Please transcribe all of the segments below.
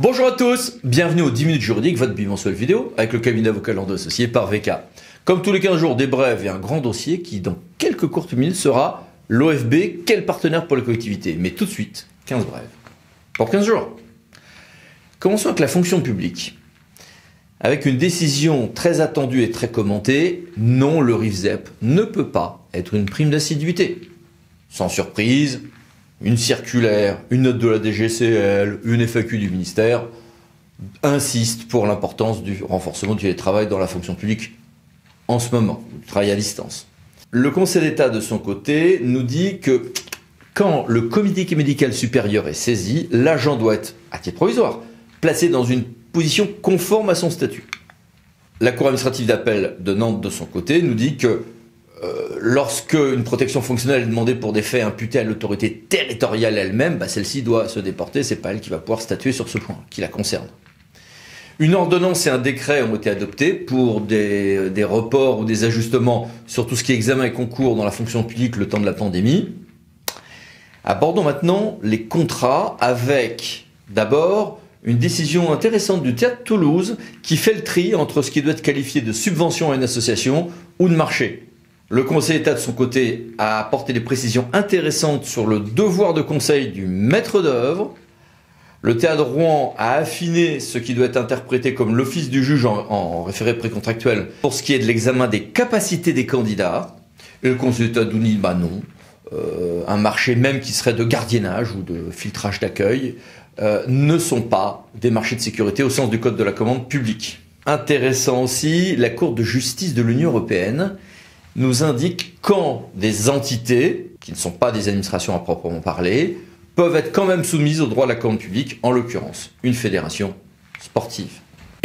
Bonjour à tous, bienvenue aux 10 minutes juridiques, votre bimensuel vidéo avec le cabinet avocat Landau associé par VK. Comme tous les 15 jours, des brèves et un grand dossier qui, dans quelques courtes minutes, sera l'OFB, quel partenaire pour les collectivités. Mais tout de suite, 15 brèves. Pour 15 jours. Commençons avec la fonction publique. Avec une décision très attendue et très commentée, non, le RIFZEP ne peut pas être une prime d'assiduité. Sans surprise, une circulaire, une note de la DGCL, une FAQ du ministère insistent pour l'importance du renforcement du télétravail dans la fonction publique en ce moment, du travail à distance. Le Conseil d'État, de son côté, nous dit que quand le comité médical supérieur est saisi, l'agent doit être, à titre provisoire, placé dans une position conforme à son statut. La Cour administrative d'appel de Nantes, de son côté, nous dit que lorsque une protection fonctionnelle est demandée pour des faits imputés à l'autorité territoriale elle-même, celle-ci doit se déporter, c'est pas elle qui va pouvoir statuer sur ce point, qui la concerne. Une ordonnance et un décret ont été adoptés pour des reports ou des ajustements sur tout ce qui est examen et concours dans la fonction publique le temps de la pandémie. Abordons maintenant les contrats avec, d'abord, une décision intéressante du Théâtre de Toulouse qui fait le tri entre ce qui doit être qualifié de subvention à une association ou de marché. Le Conseil d'État, de son côté, a apporté des précisions intéressantes sur le devoir de conseil du maître d'œuvre. Le Théâtre de Rouen a affiné ce qui doit être interprété comme l'office du juge en référé précontractuel pour ce qui est de l'examen des capacités des candidats. Et le Conseil d'État nous dit non. Un marché même qui serait de gardiennage ou de filtrage d'accueil ne sont pas des marchés de sécurité au sens du Code de la commande publique. Intéressant aussi, la Cour de justice de l'Union européenne nous indique quand des entités, qui ne sont pas des administrations à proprement parler, peuvent être quand même soumises au droit de la commande publique, en l'occurrence une fédération sportive.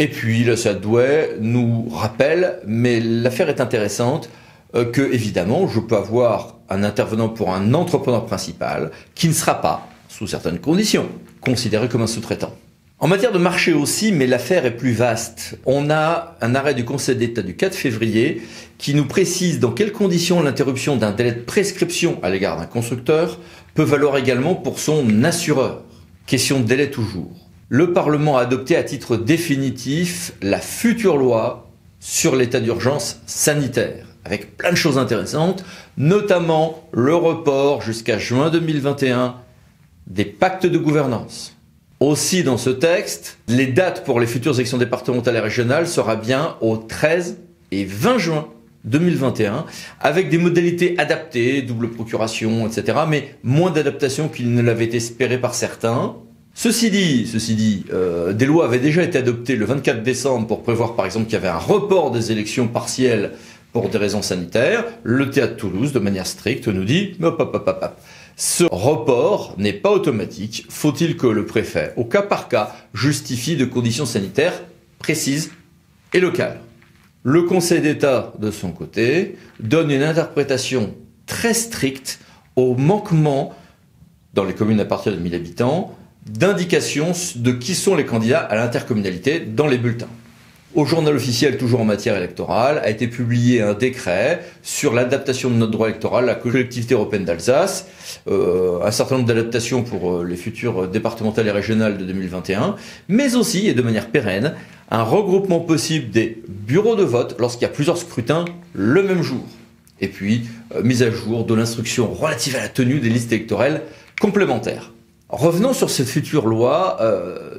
Et puis le Sadouet nous rappelle, mais l'affaire est intéressante, que évidemment je peux avoir un intervenant pour un entrepreneur principal qui ne sera pas, sous certaines conditions, considéré comme un sous-traitant. En matière de marché aussi, mais l'affaire est plus vaste. On a un arrêt du Conseil d'État du 4 février qui nous précise dans quelles conditions l'interruption d'un délai de prescription à l'égard d'un constructeur peut valoir également pour son assureur. Question de délai toujours. Le Parlement a adopté à titre définitif la future loi sur l'état d'urgence sanitaire, avec plein de choses intéressantes, notamment le report jusqu'à juin 2021 des pactes de gouvernance. Aussi, dans ce texte, les dates pour les futures élections départementales et régionales sera bien au 13 et 20 juin 2021, avec des modalités adaptées, double procuration, etc., mais moins d'adaptation qu'il ne l'avait été espéré par certains. Ceci dit, des lois avaient déjà été adoptées le 24 décembre pour prévoir, par exemple, qu'il y avait un report des élections partielles pour des raisons sanitaires. Le Théâtre de Toulouse, de manière stricte, nous dit ce report n'est pas automatique. Faut-il que le préfet, au cas par cas, justifie de conditions sanitaires précises et locales. Le Conseil d'État, de son côté, donne une interprétation très stricte au manquement, dans les communes à partir de 1000 habitants, d'indications de qui sont les candidats à l'intercommunalité dans les bulletins. Au journal officiel, toujours en matière électorale, a été publié un décret sur l'adaptation de notre droit électoral à la collectivité européenne d'Alsace, un certain nombre d'adaptations pour les futures départementales et régionales de 2021, mais aussi, et de manière pérenne, un regroupement possible des bureaux de vote lorsqu'il y a plusieurs scrutins le même jour. Et puis, mise à jour de l'instruction relative à la tenue des listes électorales complémentaires. Revenons sur cette future loi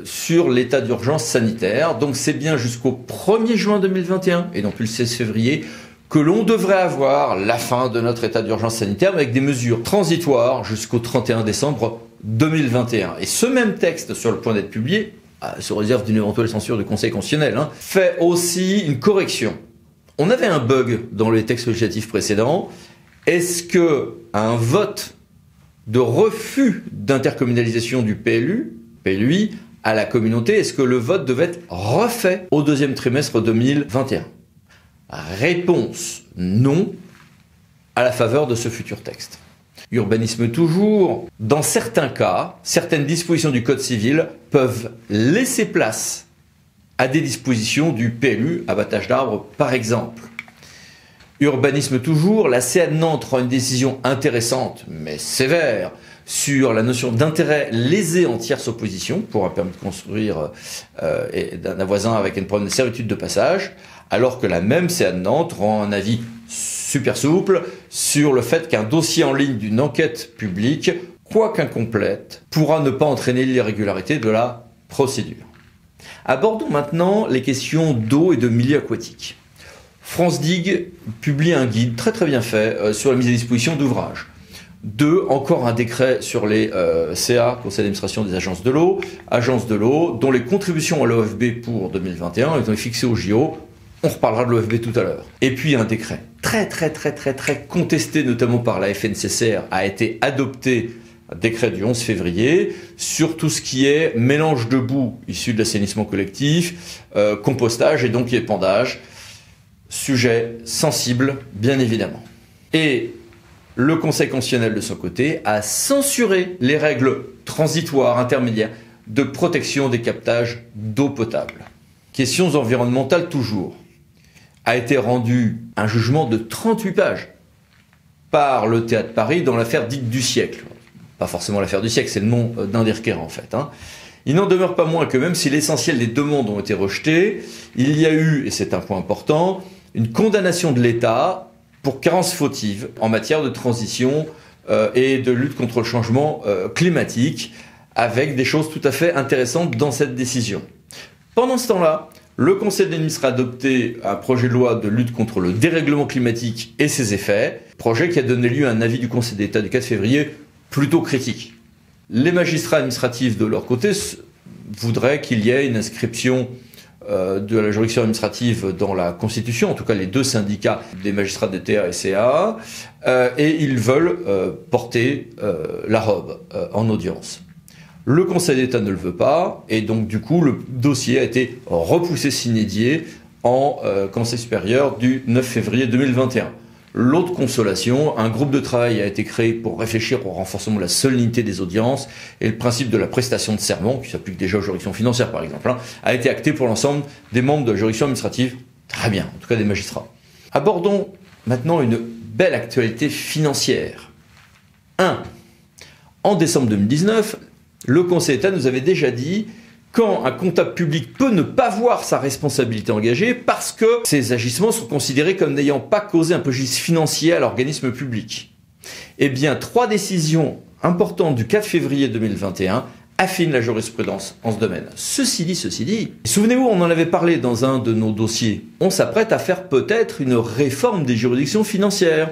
sur l'état d'urgence sanitaire. Donc c'est bien jusqu'au 1er juin 2021 et non plus le 16 février que l'on devrait avoir la fin de notre état d'urgence sanitaire avec des mesures transitoires jusqu'au 31 décembre 2021. Et ce même texte sur le point d'être publié, sous réserve d'une éventuelle censure du Conseil constitutionnel, fait aussi une correction. On avait un bug dans les textes législatifs précédents. Est-ce que un vote de refus d'intercommunalisation du PLUi à la communauté, est-ce que le vote devait être refait au deuxième trimestre 2021? Réponse non, à la faveur de ce futur texte. Urbanisme toujours. Dans certains cas, certaines dispositions du Code civil peuvent laisser place à des dispositions du PLU, abattage d'arbres par exemple. Urbanisme toujours, la CA de Nantes rend une décision intéressante, mais sévère, sur la notion d'intérêt lésé en tierce opposition pour un permis de construire d'un voisin avec un problème de servitude de passage, alors que la même CA de Nantes rend un avis super souple sur le fait qu'un dossier en ligne d'une enquête publique, quoique incomplète, pourra ne pas entraîner l'irrégularité de la procédure. Abordons maintenant les questions d'eau et de milieu aquatique. France Digue publie un guide très bien fait sur la mise à disposition d'ouvrages. Encore un décret sur les CA, Conseil d'administration des agences de l'eau, dont les contributions à l'OFB pour 2021 ont été fixées au JO. On reparlera de l'OFB tout à l'heure. Et puis un décret très contesté, notamment par la FNCCR, a été adopté, un décret du 11 février, sur tout ce qui est mélange de boue issu de l'assainissement collectif, compostage et donc épandage. Sujet sensible, bien évidemment. Et le Conseil constitutionnel, de son côté, a censuré les règles transitoires, intermédiaires, de protection des captages d'eau potable. Questions environnementales toujours. A été rendu un jugement de 38 pages par le Théâtre Paris dans l'affaire dite du siècle. Pas forcément l'affaire du siècle, c'est le nom d'un des requérants en fait. Il n'en demeure pas moins que même si l'essentiel des demandes ont été rejetées, il y a eu, et c'est un point important, une condamnation de l'État pour carence fautive en matière de transition et de lutte contre le changement climatique, avec des choses tout à fait intéressantes dans cette décision. Pendant ce temps-là, le Conseil des ministres a adopté un projet de loi de lutte contre le dérèglement climatique et ses effets, projet qui a donné lieu à un avis du Conseil d'État du 4 février plutôt critique. Les magistrats administratifs, de leur côté, voudraient qu'il y ait une inscription de la juridiction administrative dans la Constitution, en tout cas les deux syndicats des magistrats DTA et CA, et ils veulent porter la robe en audience. Le Conseil d'État ne le veut pas, et donc du coup le dossier a été repoussé sine die en Conseil supérieur du 9 février 2021. L'autre consolation, un groupe de travail a été créé pour réfléchir au renforcement de la solennité des audiences, et le principe de la prestation de serment, qui s'applique déjà aux juridictions financières par exemple, a été acté pour l'ensemble des membres de la juridiction administrative. Très bien, en tout cas des magistrats. Abordons maintenant une belle actualité financière. 1. En décembre 2019, le Conseil d'État nous avait déjà dit quand un comptable public peut ne pas voir sa responsabilité engagée parce que ses agissements sont considérés comme n'ayant pas causé un préjudice financier à l'organisme public. Eh bien, 3 décisions importantes du 4 février 2021 affinent la jurisprudence en ce domaine. Ceci dit, souvenez-vous, on en avait parlé dans un de nos dossiers, on s'apprête à faire peut-être une réforme des juridictions financières.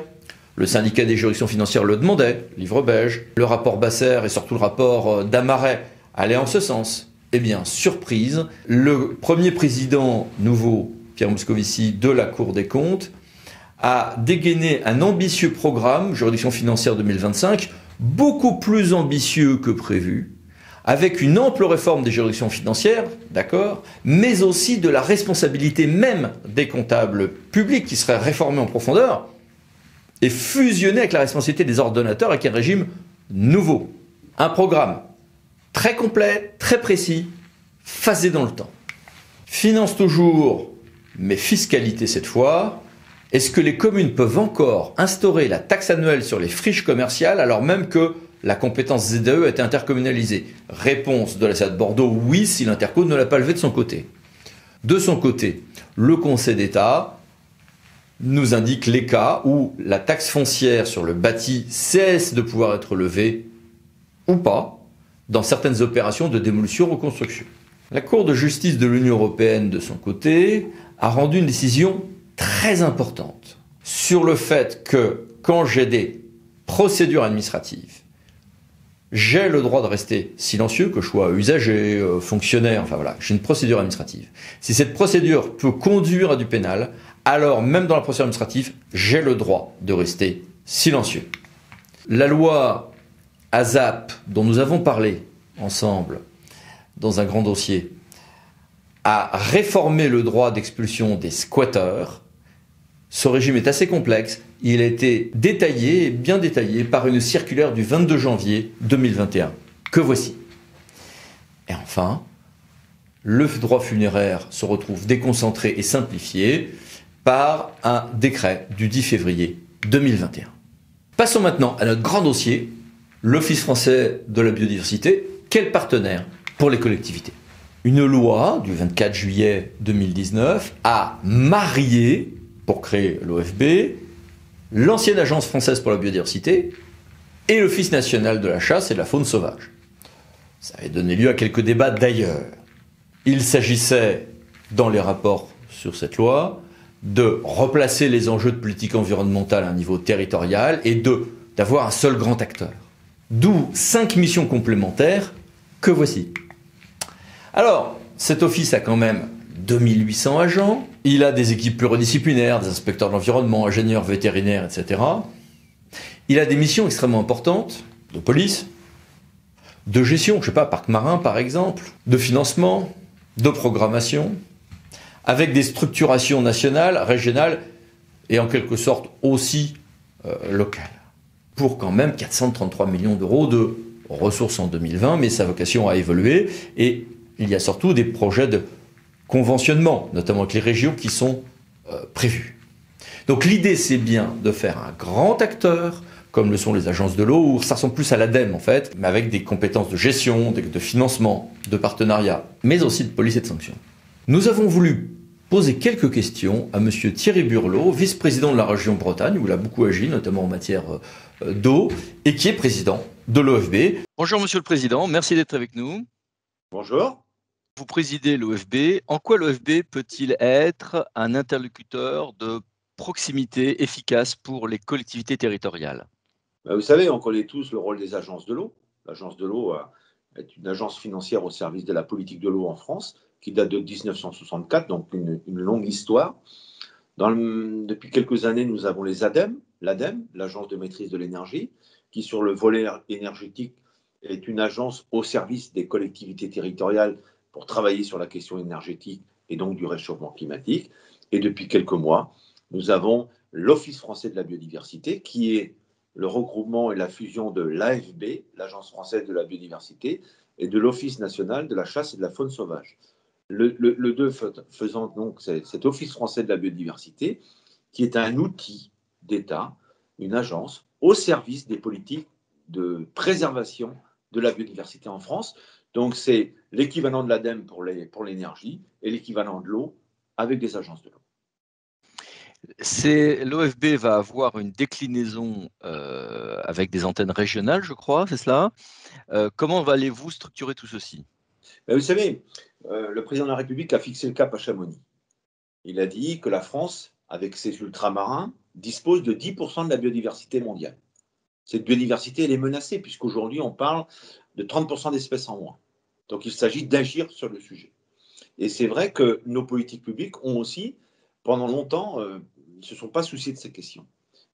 Le syndicat des juridictions financières le demandait, livre beige. Le rapport Basser et surtout le rapport Damaret allaient en ce sens. Eh bien, surprise, le premier président nouveau, Pierre Moscovici, de la Cour des comptes, a dégainé un ambitieux programme, juridiction financière 2025, beaucoup plus ambitieux que prévu, avec une ample réforme des juridictions financières, d'accord, mais aussi de la responsabilité même des comptables publics qui serait réformée en profondeur, et fusionné avec la responsabilité des ordonnateurs avec un régime nouveau. Un programme très complet, très précis, phasé dans le temps. Finance toujours, mais fiscalité cette fois. Est-ce que les communes peuvent encore instaurer la taxe annuelle sur les friches commerciales alors même que la compétence ZAE a été intercommunalisée? Réponse de la CA de Bordeaux, oui, si l'Interco ne l'a pas levé de son côté. De son côté, le Conseil d'État nous indique les cas où la taxe foncière sur le bâti cesse de pouvoir être levée ou pas dans certaines opérations de démolition-reconstruction. La Cour de justice de l'Union européenne, de son côté, a rendu une décision très importante sur le fait que quand j'ai des procédures administratives, j'ai le droit de rester silencieux, que je sois usager, fonctionnaire, enfin voilà, j'ai une procédure administrative. Si cette procédure peut conduire à du pénal, alors même dans la procédure administrative, j'ai le droit de rester silencieux. La loi ASAP, dont nous avons parlé ensemble dans un grand dossier, a réformé le droit d'expulsion des squatteurs. Ce régime est assez complexe. Il a été détaillé, bien détaillé, par une circulaire du 22 janvier 2021, que voici. Et enfin, le droit funéraire se retrouve déconcentré et simplifié par un décret du 10 février 2021. Passons maintenant à notre grand dossier, l'Office français de la biodiversité, quel partenaire pour les collectivités? Une loi du 24 juillet 2019 a marié, pour créer l'OFB, l'ancienne Agence française pour la biodiversité et l'Office national de la chasse et de la faune sauvage. Ça avait donné lieu à quelques débats d'ailleurs. Il s'agissait, dans les rapports sur cette loi, de replacer les enjeux de politique environnementale à un niveau territorial et d'avoir un seul grand acteur. D'où 5 missions complémentaires que voici. Alors, cet office a quand même 2800 agents, il a des équipes pluridisciplinaires, des inspecteurs de l'environnement, ingénieurs vétérinaires, etc. Il a des missions extrêmement importantes, de police, de gestion, je sais pas, parc marin par exemple, de financement, de programmation, avec des structurations nationales, régionales et en quelque sorte aussi locales. Pour quand même 433 millions d'euros de ressources en 2020, mais sa vocation a évolué et il y a surtout des projets de conventionnement, notamment avec les régions qui sont prévus. Donc l'idée c'est bien de faire un grand acteur, comme le sont les agences de l'eau, où ça ressemble plus à l'ADEME en fait, mais avec des compétences de gestion, de financement, de partenariat, mais aussi de police et de sanctions. Nous avons voulu poser quelques questions à monsieur Thierry Burlot, vice-président de la région Bretagne, où il a beaucoup agi, notamment en matière d'eau, et qui est président de l'OFB. Bonjour monsieur le président, merci d'être avec nous. Bonjour. Vous présidez l'OFB. En quoi l'OFB peut-il être un interlocuteur de proximité efficace pour les collectivités territoriales? Vous savez, on connaît tous le rôle des agences de l'eau. L'agence de l'eau est une agence financière au service de la politique de l'eau en France, qui date de 1964, donc une longue histoire. Depuis quelques années, nous avons les ADEME, l'ADEME, l'Agence de maîtrise de l'énergie, qui sur le volet énergétique est une agence au service des collectivités territoriales pour travailler sur la question énergétique et donc du réchauffement climatique. Et depuis quelques mois, nous avons l'Office français de la biodiversité, qui est le regroupement et la fusion de l'AFB, l'Agence française de la biodiversité, et de l'Office national de la chasse et de la faune sauvage. Le deux faisant donc cet Office français de la biodiversité, qui est un outil d'État, une agence au service des politiques de préservation de la biodiversité en France. Donc c'est l'équivalent de l'ADEME pour l'énergie et l'équivalent de l'eau avec des agences de l'eau. L'OFB va avoir une déclinaison avec des antennes régionales, je crois, c'est cela. Comment allez-vous structurer tout ceci? Vous savez, le président de la République a fixé le cap à Chamonix. Il a dit que la France, avec ses ultramarins, dispose de 10% de la biodiversité mondiale. Cette biodiversité, elle est menacée, puisqu'aujourd'hui, on parle de 30% d'espèces en moins. Donc, il s'agit d'agir sur le sujet. Et c'est vrai que nos politiques publiques ont aussi, pendant longtemps, ne se sont pas souciés de ces questions.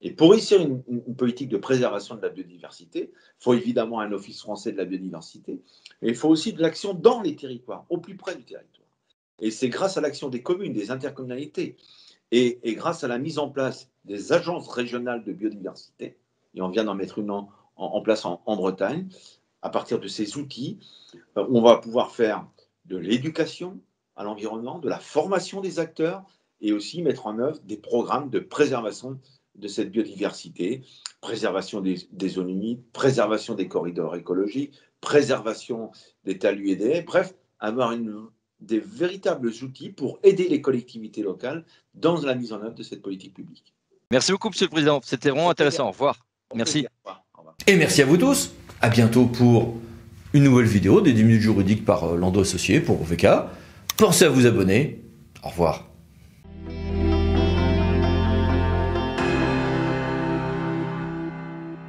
Et pour réussir une politique de préservation de la biodiversité, il faut évidemment un office français de la biodiversité, mais il faut aussi de l'action dans les territoires, au plus près du territoire. Et c'est grâce à l'action des communes, des intercommunalités, et grâce à la mise en place des agences régionales de biodiversité, et on vient d'en mettre une en place en Bretagne, à partir de ces outils, on va pouvoir faire de l'éducation à l'environnement, de la formation des acteurs, et aussi mettre en œuvre des programmes de préservation de cette biodiversité, préservation des zones humides, préservation des corridors écologiques, préservation des talus et des haies, bref, avoir des véritables outils pour aider les collectivités locales dans la mise en œuvre de cette politique publique. Merci beaucoup, Monsieur le Président. C'était vraiment intéressant. Au revoir. Merci. Au revoir. Et merci à vous tous. À bientôt pour une nouvelle vidéo des 10 minutes juridiques par Lando Associés pour VK. Pensez à vous abonner. Au revoir.